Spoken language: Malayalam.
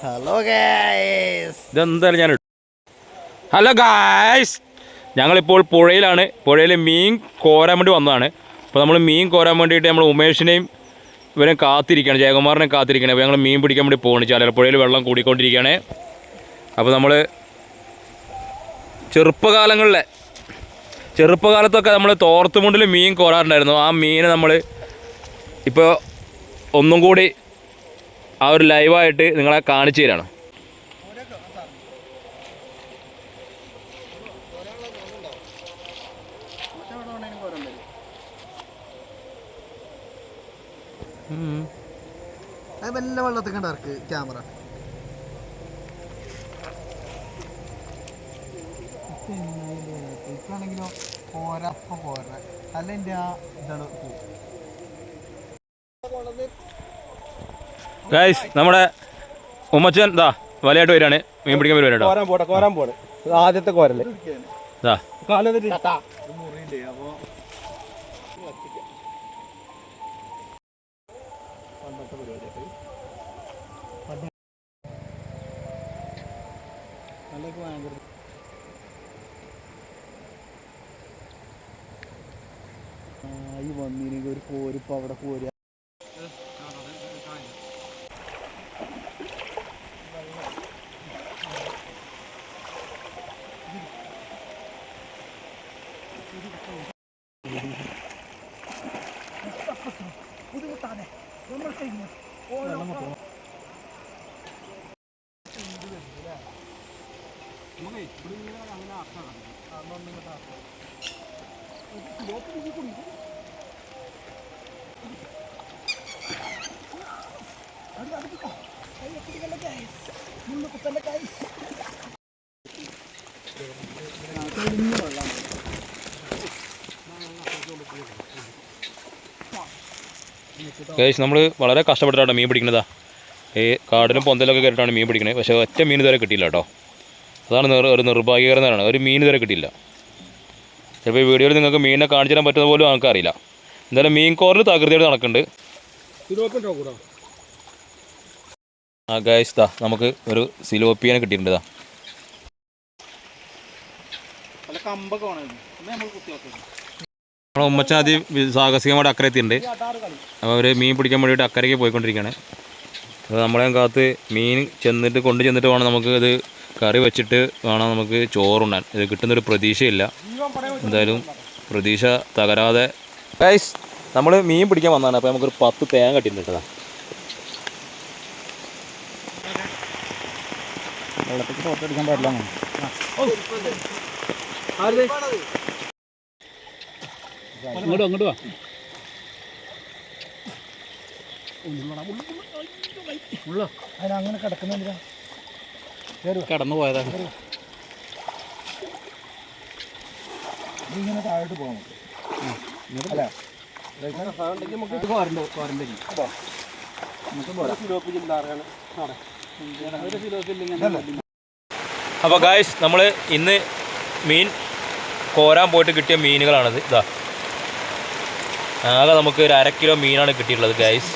ഹലോ ഗായ്സ്, ഇതെന്തായാലും ഞാൻ ഹലോ ഗായ്സ്, ഞങ്ങളിപ്പോൾ പുഴയിലാണ്. പുഴയിൽ മീൻ കോരാൻ വേണ്ടി വന്നതാണ്. അപ്പോൾ നമ്മൾ മീൻ കോരാൻ വേണ്ടിയിട്ട് നമ്മൾ ഉമേഷിനെയും ഇവരെ കാത്തിരിക്കുകയാണ്, ജയകുമാറിനെ കാത്തിരിക്കുകയാണ്. അപ്പോൾ ഞങ്ങൾ മീൻ പിടിക്കാൻ വേണ്ടി പോകുന്നു. ചാലപ്പുഴയിൽ വെള്ളം കൂടിക്കൊണ്ടിരിക്കുകയാണ്. അപ്പോൾ നമ്മൾ ചെറുപ്പകാലത്തൊക്കെ നമ്മൾ തോർത്തുമുണ്ടിൽ മീൻ കോരാറുണ്ടായിരുന്നു. ആ മീനെ നമ്മൾ ഇപ്പോൾ ഒന്നും കൂടി ആ ഒരു ലൈവായിട്ട് നിങ്ങളെ കാണിച്ചു തരാണ്. വല്ല വെള്ളത്തിൽ കണ്ടർക്ക് ക്യാമറ ഇപ്പാണെങ്കിലോ പോരാ അല്ല എൻ്റെ ആ ഇതാണ്. ഗൈസ്, നമ്മുടെ ഉമ്മച്ചൻ ഇതാ വലയായിട്ട് വരികയാണ്, മീൻ പിടിക്കാൻ വരുവാണ്. കോരാൻ പോടെ ആദ്യത്തെ കോരല്ലേ ഇതാ ഈ വന്നിനെങ്കിൽ ഒരു കോരിപ്പോ അവിടെ കോരി ബുദ്ധിമുട്ടാണ്. ഗൈസ്, നമ്മൾ വളരെ കഷ്ടപ്പെട്ടിട്ടാണ് മീൻ പിടിക്കുന്നതാ. ഈ കാടിലും പൊന്തലൊക്കെ കയറിയിട്ടാണ് മീൻ പിടിക്കുന്നത്. പക്ഷേ ഒറ്റ മീൻ ഇതുവരെ കിട്ടിയില്ല കേട്ടോ. അതാണ് ഒരു നിർഭാഗ്യകരമാണ്. ഒരു മീൻ ഇതുവരെ കിട്ടിയില്ല. ചിലപ്പോൾ ഈ വീഡിയോയിൽ നിങ്ങൾക്ക് മീനിനെ കാണിച്ചു തരാൻ പറ്റുന്ന പോലും നമുക്കറിയില്ല. എന്തായാലും മീൻ കോറിൽ തകൃതിയായിട്ട് നടക്കുന്നുണ്ട്. ആ ഗൈസ്, ദാ നമുക്ക് ഒരു സിലോപ്പിയനെ കിട്ടിയിട്ടുണ്ട്. നമ്മളെ ഉമ്മച്ചാതി സാഹസികമായിട്ട് അക്കരെ എത്തിയിട്ടുണ്ട്. അപ്പോൾ അവർ മീൻ പിടിക്കാൻ വേണ്ടിയിട്ട് അക്കരയ്ക്ക് പോയിക്കൊണ്ടിരിക്കുകയാണ്. അപ്പോൾ നമ്മളെ കാത്ത് മീൻ കൊണ്ടു ചെന്നിട്ട് വേണം നമുക്ക് ഇത് കറി വെച്ചിട്ട് വേണം നമുക്ക് ചോറുണ്ടാൻ. ഇത് കിട്ടുന്നൊരു പ്രതീക്ഷയില്ല. എന്തായാലും പ്രതീക്ഷ തകരാതെ ഗൈസ്, നമ്മൾ മീൻ പിടിക്കാൻ വന്നതാണ്. അപ്പോൾ നമുക്കൊരു 10 തേങ്ങ കിട്ടിയിട്ടുണ്ട്. വെള്ളത്തിൽ ഫോട്ടോ എടുക്കാൻ പാടില്ല. അങ്ങോട്ട് വാ. അതിനങ്ങനെ കിടക്കുന്നില്ല, കടന്നു പോയതാണ്. ഇങ്ങനെ താഴോട്ട് പോകാം അല്ലേ? അപ്പോൾ ഗായ്സ്, നമ്മൾ ഇന്ന് മീൻ കോരാൻ പോയിട്ട് കിട്ടിയ മീനുകളാണിത്. ഇതാ ആകെ നമുക്ക് ഒരു 1/2 കിലോ മീനാണ് കിട്ടിയിട്ടുള്ളത് ഗായ്സ്.